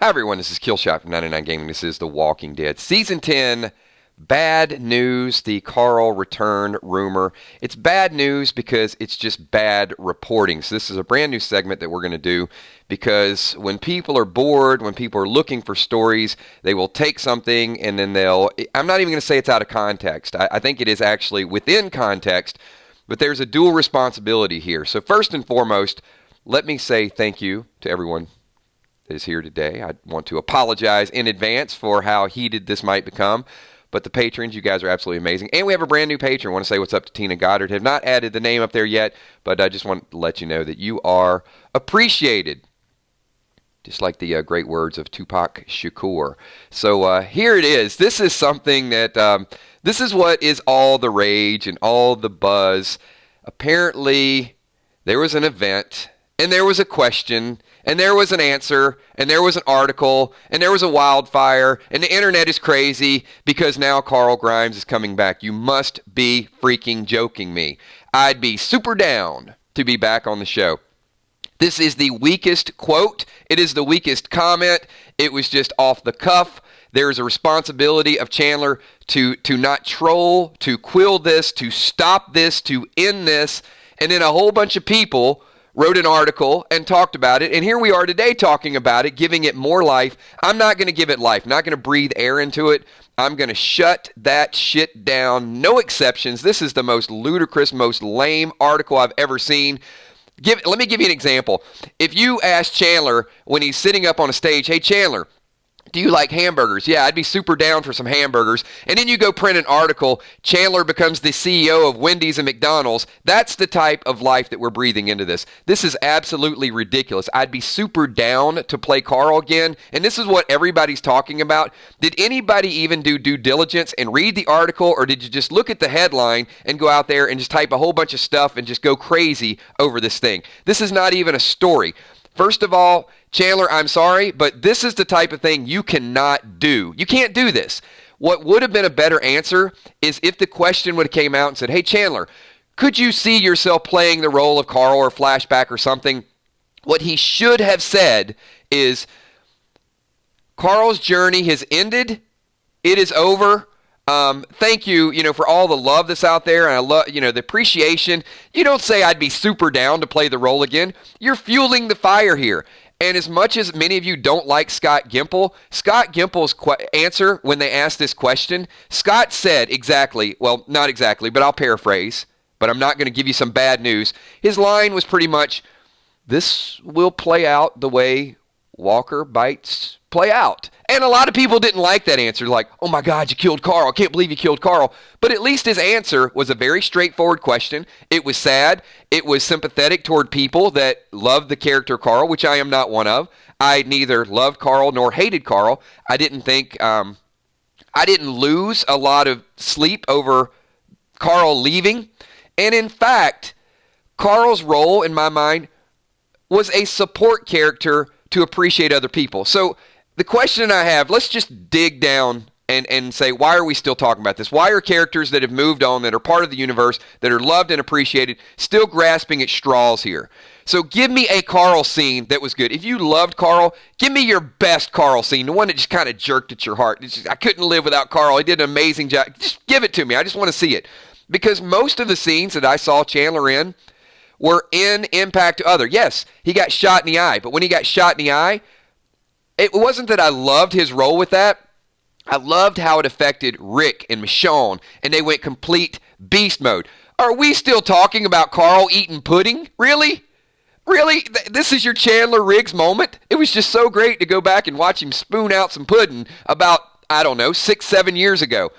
Hi everyone, this is Killshot from 99 Gaming. This is The Walking Dead. Season 10, bad news, the Carl return rumor. It's bad news because it's just bad reporting. So this is a brand new segment that we're going to do because when people are bored, when people are looking for stories, they will take something and then I'm not even going to say it's out of context. I think it is actually within context, but there's a dual responsibility here. So first and foremost, let me say thank you to everyone that is here today. I want to apologize in advance for how heated this might become. But the patrons, you guys are absolutely amazing. And we have a brand new patron. I want to say what's up to Tina Goddard. Have not added the name up there yet, but I just want to let you know that you are appreciated. Just like the great words of Tupac Shakur. So here it is. This is something that, this is what is all the rage and all the buzz. Apparently, there was an event, and there was a question, and there was an answer, and there was an article, and there was a wildfire, and the internet is crazy because now Carl Grimes is coming back. You must be freaking joking me. I'd be super down to be back on the show. This is the weakest quote. It is the weakest comment. It was just off the cuff. There is a responsibility of Chandler to not troll, to quill this, to stop this, to end this, and then a whole bunch of people wrote an article and talked about it, and here we are today talking about it, giving it more life. I'm not going to give it life, not going to breathe air into it. I'm going to shut that shit down, no exceptions. This is the most ludicrous, most lame article I've ever seen. Let me give you an example. If you ask Chandler when he's sitting up on a stage, hey Chandler, do you like hamburgers? Yeah, I'd be super down for some hamburgers. And then you go print an article, Chandler becomes the CEO of Wendy's and McDonald's. That's the type of life that we're breathing into this. This is absolutely ridiculous. I'd be super down to play Carl again. And this is what everybody's talking about. Did anybody even do due diligence and read the article, or did you just look at the headline and go out there and just type a whole bunch of stuff and just go crazy over this thing? This is not even a story. First of all, Chandler, I'm sorry, but this is the type of thing you cannot do. You can't do this. What would have been a better answer is if the question would have came out and said, hey, Chandler, could you see yourself playing the role of Carl or flashback or something? What he should have said is, Carl's journey has ended. It is over. Thank you, for all the love that's out there, and I love, the appreciation. You don't say I'd be super down to play the role again. You're fueling the fire here. And as much as many of you don't like Scott Gimple's answer when they asked this question, Scott said exactly, well, not exactly, but I'll paraphrase, but I'm not going to give you some bad news. His line was pretty much, this will play out the way Walker bites play out. And a lot of people didn't like that answer, like, oh my God, you killed Carl. I can't believe you killed Carl. But at least his answer was a very straightforward question. It was sad. It was sympathetic toward people that loved the character Carl, which I am not one of. I neither loved Carl nor hated Carl. I didn't lose a lot of sleep over Carl leaving. And in fact, Carl's role in my mind was a support character to appreciate other people. So the question I have, let's just dig down and say, why are we still talking about this? Why are characters that have moved on, that are part of the universe, that are loved and appreciated, still grasping at straws here? So give me a Carl scene that was good. If you loved Carl, give me your best Carl scene, the one that just kind of jerked at your heart. I couldn't live without Carl. He did an amazing job. Just give it to me. I just want to see it. Because most of the scenes that I saw Chandler in were in impact to other. Yes, he got shot in the eye, but when he got shot in the eye, it wasn't that I loved his role with that. I loved how it affected Rick and Michonne, and they went complete beast mode. Are we still talking about Carl eating pudding? Really? Really? This is your Chandler Riggs moment? It was just so great to go back and watch him spoon out some pudding about, 6-7 years ago.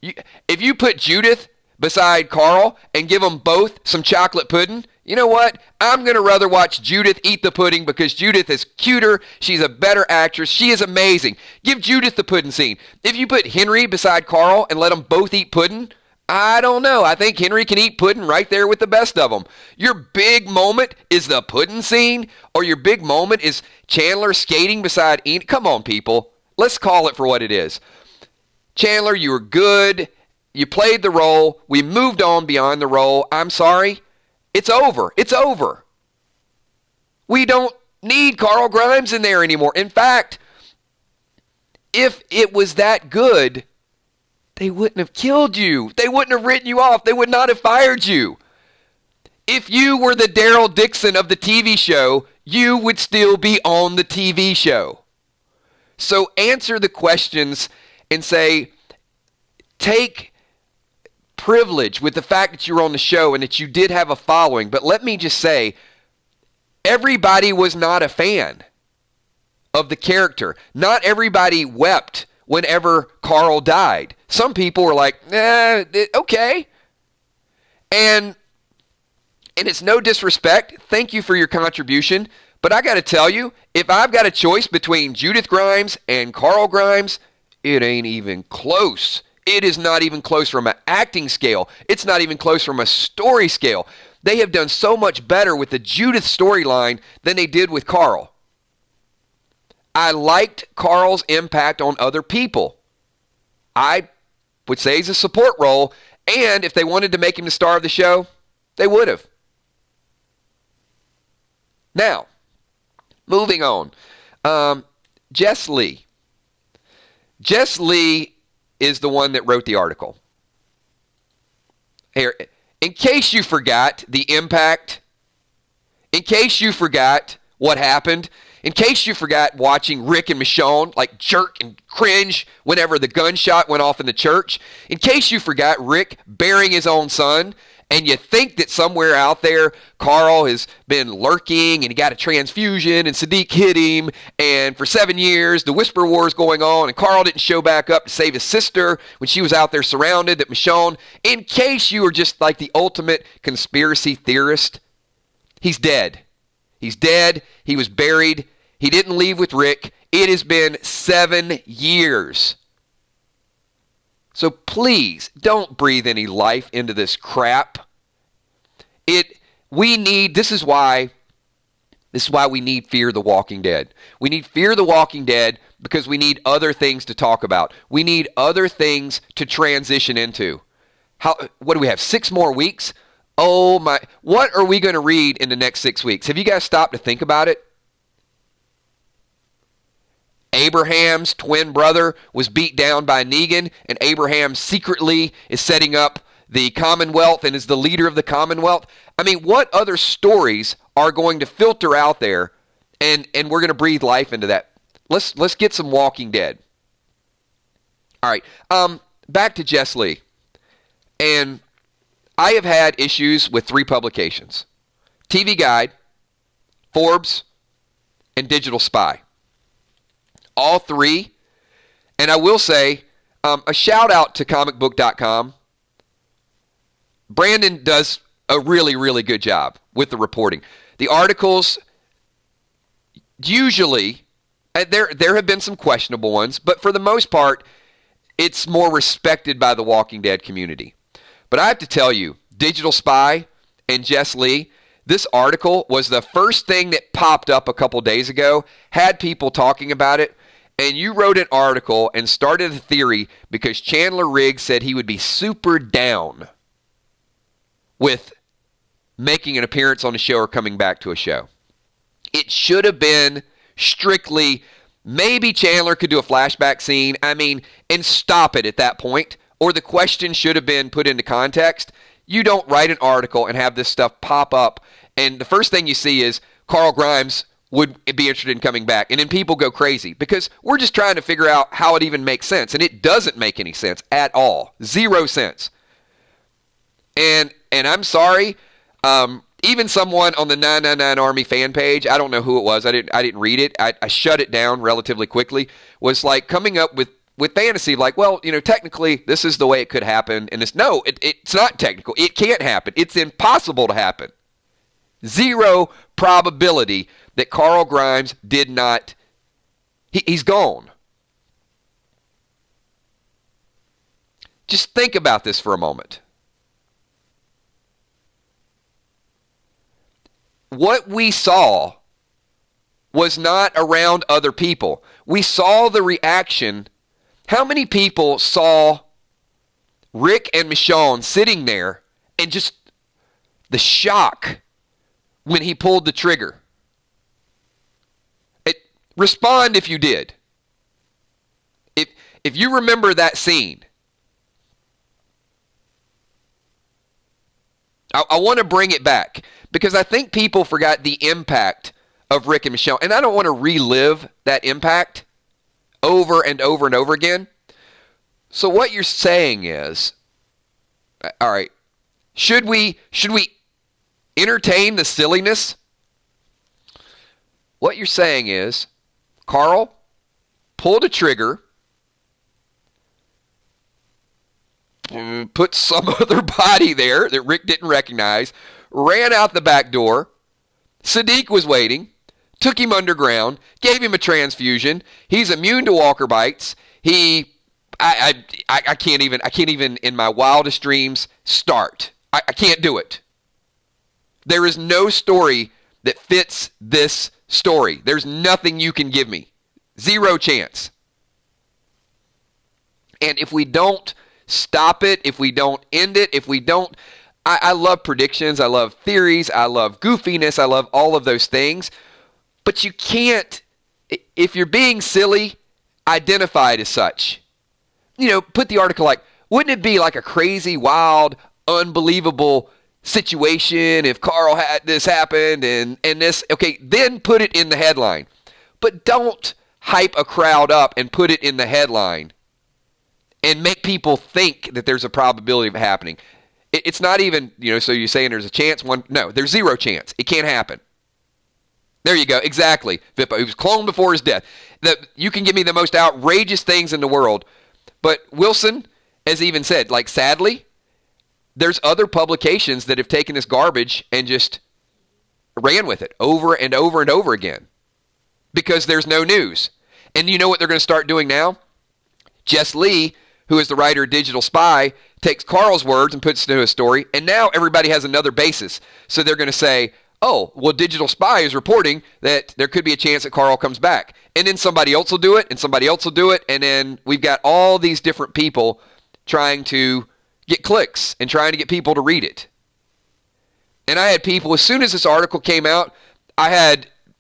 If you put Judith beside Carl and give them both some chocolate pudding, you know what? I'm going to rather watch Judith eat the pudding because Judith is cuter. She's a better actress. She is amazing. Give Judith the pudding scene. If you put Henry beside Carl and let them both eat pudding, I don't know. I think Henry can eat pudding right there with the best of them. Your big moment is the pudding scene, or your big moment is Chandler skating beside Enid. Come on, people. Let's call it for what it is. Chandler, you were good. You played the role. We moved on beyond the role. I'm sorry. It's over. It's over. We don't need Carl Grimes in there anymore. In fact, If it was that good, they wouldn't have killed you. They wouldn't have written you off. They would not have fired you. If you were the Daryl Dixon of the TV show, you would still be on the TV show. So answer the questions and say, take privilege with the fact that you're on the show and that you did have a following. But let me just say, everybody was not a fan of the character. Not everybody wept whenever Carl died. Some people were like, okay. And it's no disrespect. Thank you for your contribution. But I got to tell you, if I've got a choice between Judith Grimes and Carl Grimes, it ain't even close. It is not even close from an acting scale. It's not even close from a story scale. They have done so much better with the Judith storyline than they did with Carl. I liked Carl's impact on other people. I would say he's a support role, and if they wanted to make him the star of the show, they would have. Now, moving on. Jess Lee. Jess Lee is the one that wrote the article. Here, in case you forgot the impact, in case you forgot what happened, in case you forgot watching Rick and Michonne like jerk and cringe whenever the gunshot went off in the church, in case you forgot Rick burying his own son, and you think that somewhere out there Carl has been lurking and he got a transfusion and Sadiq hit him, and for 7 years the whisper war is going on and Carl didn't show back up to save his sister when she was out there surrounded, that Michonne, in case you were just like the ultimate conspiracy theorist, he's dead. He's dead. He was buried. He didn't leave with Rick. It has been 7 years. So please don't breathe any life into this crap. This is why we need Fear the Walking Dead. We need Fear the Walking Dead because we need other things to talk about. We need other things to transition into. What do we have? 6 more weeks? Oh my, what are we going to read in the next 6 weeks? Have you guys stopped to think about it? Abraham's twin brother was beat down by Negan, and Abraham secretly is setting up the Commonwealth and is the leader of the Commonwealth. I mean, what other stories are going to filter out there, and we're going to breathe life into that? Let's get some Walking Dead. All right, back to Jess Lee. And I have had issues with 3 publications: TV Guide, Forbes, and Digital Spy. All 3. And I will say, a shout out to comicbook.com. Brandon does a really, really good job with the reporting. The articles, usually, there have been some questionable ones, but for the most part, it's more respected by the Walking Dead community. But I have to tell you, Digital Spy and Jess Lee, this article was the first thing that popped up a couple days ago, had people talking about it, and you wrote an article and started a theory because Chandler Riggs said he would be super down with making an appearance on the show or coming back to a show. It should have been strictly, maybe Chandler could do a flashback scene, and stop it at that point, or the question should have been put into context. You don't write an article and have this stuff pop up, and the first thing you see is Carl Grimes would be interested in coming back. And then people go crazy because we're just trying to figure out how it even makes sense. And it doesn't make any sense at all. 0 sense. And I'm sorry, even someone on the 999 Army fan page, I don't know who it was, I didn't read it, I shut it down relatively quickly, was like coming up with fantasy, like, well, technically this is the way it could happen. And it's not technical. It can't happen. It's impossible to happen. 0 probability that Carl Grimes did not, he's gone. Just think about this for a moment. What we saw was not around other people. We saw the reaction. How many people saw Rick and Michonne sitting there and just the shock when he pulled the trigger? Respond if you did. If you remember that scene, I want to bring it back because I think people forgot the impact of Rick and Michelle, and I don't want to relive that impact over and over and over again. So what you're saying is, all right, should we entertain the silliness? What you're saying is, Carl pulled a trigger, put some other body there that Rick didn't recognize, ran out the back door. Sadiq was waiting, took him underground, gave him a transfusion. He's immune to walker bites. I can't even in my wildest dreams start. I can't do it. There is no story that fits this story. There's nothing you can give me. Zero chance. And if we don't stop it, if we don't end it, if we don't... I love predictions, I love theories, I love goofiness, I love all of those things. But you can't, if you're being silly, identify it as such. Put the article like, wouldn't it be like a crazy, wild, unbelievable situation if Carl had this happened and this? Okay, then put it in the headline. But don't hype a crowd up and put it in the headline and make people think that there's a probability of it happening. It's not even, so you're saying there's a chance. No, there's zero chance. It can't happen. There you go. Exactly. Vippo, he was cloned before his death. You can give me the most outrageous things in the world. But Wilson has even said, sadly, there's other publications that have taken this garbage and just ran with it over and over and over again because there's no news. And you know what they're going to start doing now? Jess Lee, who is the writer of Digital Spy, takes Carl's words and puts it into a story, and now everybody has another basis. So they're going to say, oh, well, Digital Spy is reporting that there could be a chance that Carl comes back. And then somebody else will do it, and somebody else will do it, and then we've got all these different people trying to get clicks and trying to get people to read it. And I had people, as soon as this article came out,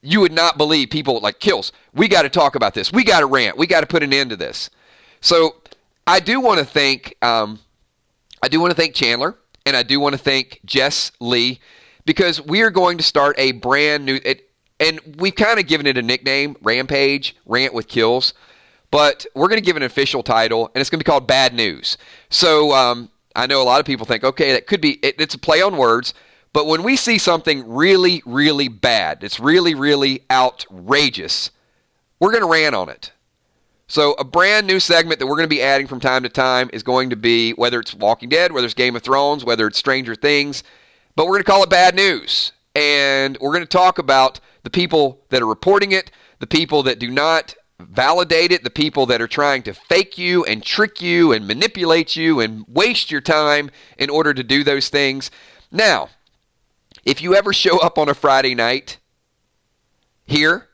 you would not believe people like, Kills, we got to talk about this. We got to rant. We got to put an end to this. So I do want to thank Chandler, and I do want to thank Jess Lee, because we are going to start a brand new, and we've kind of given it a nickname, Rampage, Rant with Kills, but we're going to give it an official title, and it's going to be called Bad News. So I know a lot of people think, okay, that could be, it's a play on words, but when we see something really, really bad, it's really, really outrageous, we're going to rant on it. So a brand new segment that we're going to be adding from time to time is going to be, whether it's Walking Dead, whether it's Game of Thrones, whether it's Stranger Things, but we're going to call it Bad News. And we're going to talk about the people that are reporting it, the people that do not validate it, the people that are trying to fake you and trick you and manipulate you and waste your time in order to do those things. Now, if you ever show up on a Friday night here,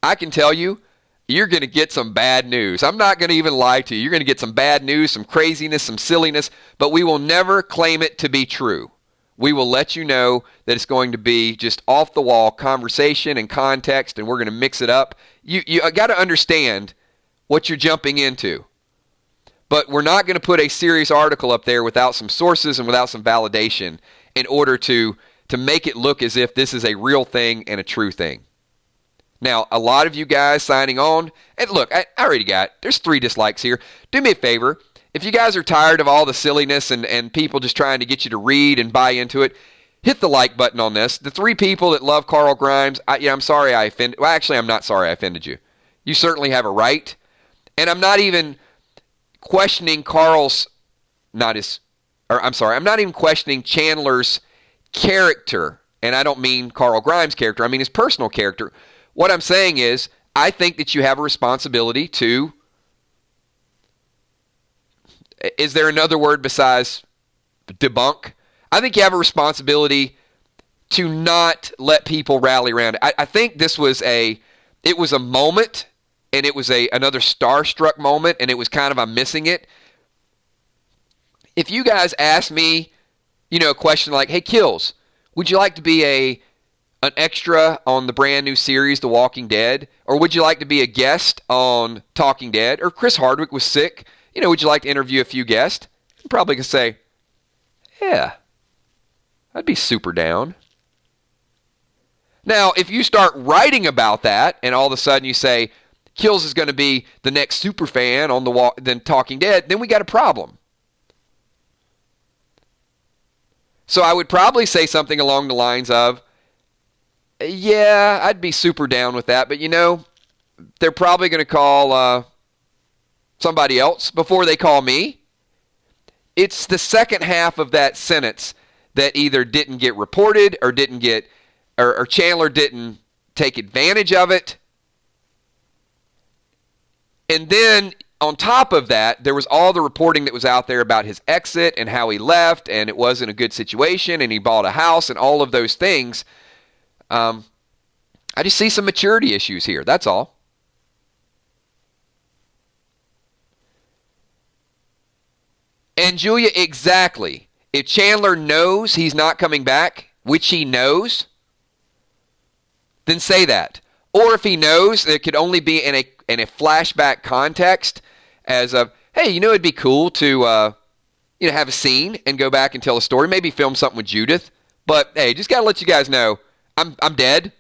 I can tell you, you're going to get some bad news. I'm not going to even lie to you. You're going to get some bad news, some craziness, some silliness, but we will never claim it to be true. We will let you know that it's going to be just off-the-wall conversation and context, and we're going to mix it up. You got to understand what you're jumping into. But we're not going to put a serious article up there without some sources and without some validation in order to make it look as if this is a real thing and a true thing. Now, a lot of you guys signing on, and look, I already there's 3 dislikes here. Do me a favor. If you guys are tired of all the silliness and people just trying to get you to read and buy into it, hit the like button on this. The 3 people that love Carl Grimes, I'm sorry I offended. Well, actually, I'm not sorry I offended you. You certainly have a right. And I'm not even questioning I'm not even questioning Chandler's character. And I don't mean Carl Grimes' character. I mean his personal character. What I'm saying is, I think that you have a responsibility to, is there another word besides debunk? I think you have a responsibility to not let people rally around it. I think this was it was a moment, and it was another starstruck moment, and it was kind of, I'm missing it. If you guys ask me, a question like, hey, Kills, would you like to be a an extra on the brand new series, The Walking Dead? Or would you like to be a guest on Talking Dead? Or Chris Hardwick was sick. Would you like to interview a few guests? I'm probably going to say, yeah, I'd be super down. Now, if you start writing about that and all of a sudden you say, Kills is going to be the next super fan on the Talking Dead, then we got a problem. So I would probably say something along the lines of, yeah, I'd be super down with that, but they're probably going to call somebody else before they call me. It's the second half of that sentence that either didn't get reported or or Chandler didn't take advantage of it. And then on top of that, there was all the reporting that was out there about his exit and how he left, and it wasn't a good situation, and he bought a house and all of those things. I just see some maturity issues here. That's all. And Julia, exactly. If Chandler knows he's not coming back, which he knows, then say that. Or if he knows, it could only be in a flashback context, as of, hey, it'd be cool to have a scene and go back and tell a story. Maybe film something with Judith. But hey, just gotta let you guys know, I'm dead.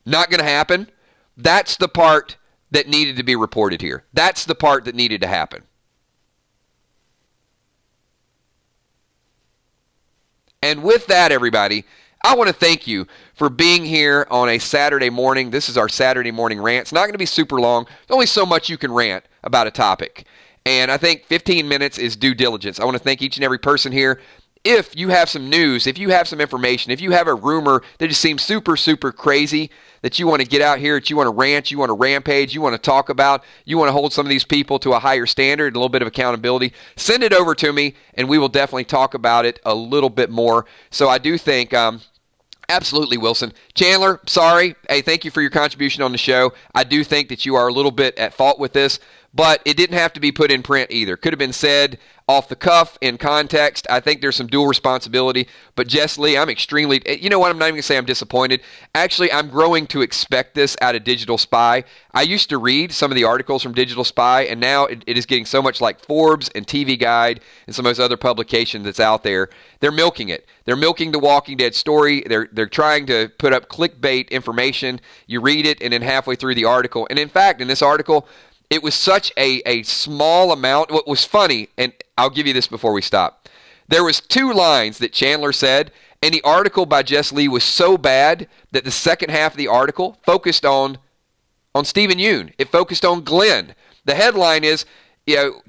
Not gonna happen. That's the part that needed to be reported here. That's the part that needed to happen. And with that, everybody, I want to thank you for being here on a Saturday morning. This is our Saturday morning rant. It's not going to be super long. There's only so much you can rant about a topic. And I think 15 minutes is due diligence. I want to thank each and every person here. If you have some news, if you have some information, if you have a rumor that just seems super, super crazy, that you want to get out here, that you want to rant, you want to rampage, you want to talk about, you want to hold some of these people to a higher standard, a little bit of accountability, send it over to me, and we will definitely talk about it a little bit more. So I do think, absolutely, Wilson. Chandler, sorry. Hey, thank you for your contribution on the show. I do think that you are a little bit at fault with this, but it didn't have to be put in print either. Could have been said off the cuff, in context. I think there's some dual responsibility. But Jess Lee, I'm extremely, you know what, I'm not even going to say I'm disappointed. Actually, I'm growing to expect this out of Digital Spy. I used to read some of the articles from Digital Spy, and now it is getting so much like Forbes and TV Guide and some of those other publications that's out there. They're milking it. They're milking the Walking Dead story. They're trying to put up clickbait information. You read it, and then halfway through the article, and in fact, in this article, it was such a small amount. What was funny, and I'll give you this before we stop. There was 2 lines that Chandler said, and the article by Jess Lee was so bad that the second half of the article focused on Stephen Yoon. It focused on Glenn. The headline is,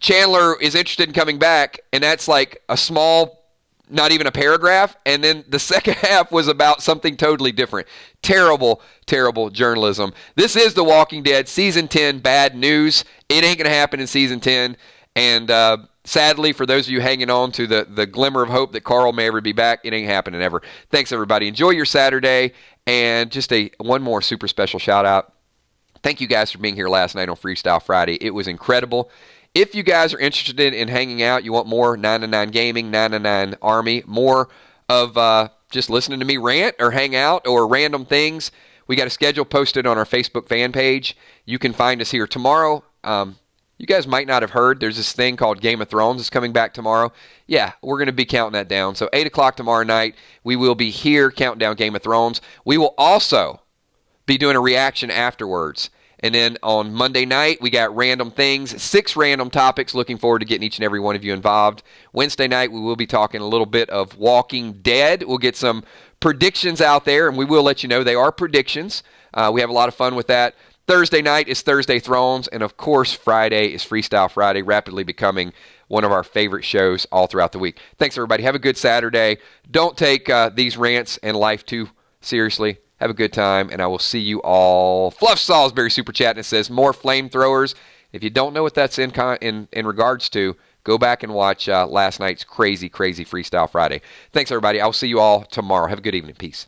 Chandler is interested in coming back, and that's like a small, not even a paragraph, and then the second half was about something totally different. Terrible, terrible journalism. This is The Walking Dead, Season 10, bad news. It ain't going to happen in Season 10, and sadly, for those of you hanging on to the glimmer of hope that Carl may ever be back, it ain't happening ever. Thanks, everybody. Enjoy your Saturday, and just one more super special shout-out. Thank you guys for being here last night on Freestyle Friday. It was incredible. If you guys are interested in hanging out, you want more 9-9 Gaming, 9-9 Army, more of just listening to me rant or hang out or random things, we got a schedule posted on our Facebook fan page. You can find us here tomorrow. You guys might not have heard, there's this thing called Game of Thrones is coming back tomorrow. Yeah, we're going to be counting that down. So 8 o'clock tomorrow night, we will be here counting down Game of Thrones. We will also be doing a reaction afterwards. And then on Monday night, we got random things, 6 random topics. Looking forward to getting each and every one of you involved. Wednesday night, we will be talking a little bit of Walking Dead. We'll get some predictions out there, and we will let you know they are predictions. We have a lot of fun with that. Thursday night is Thursday Thrones, and of course, Friday is Freestyle Friday, rapidly becoming one of our favorite shows all throughout the week. Thanks, everybody. Have a good Saturday. Don't take these rants and life too seriously. Have a good time, and I will see you all. Fluff Salisbury Super Chat, and it says, more flamethrowers. If you don't know what that's in regards to, go back and watch last night's crazy, crazy Freestyle Friday. Thanks, everybody. I'll see you all tomorrow. Have a good evening. Peace.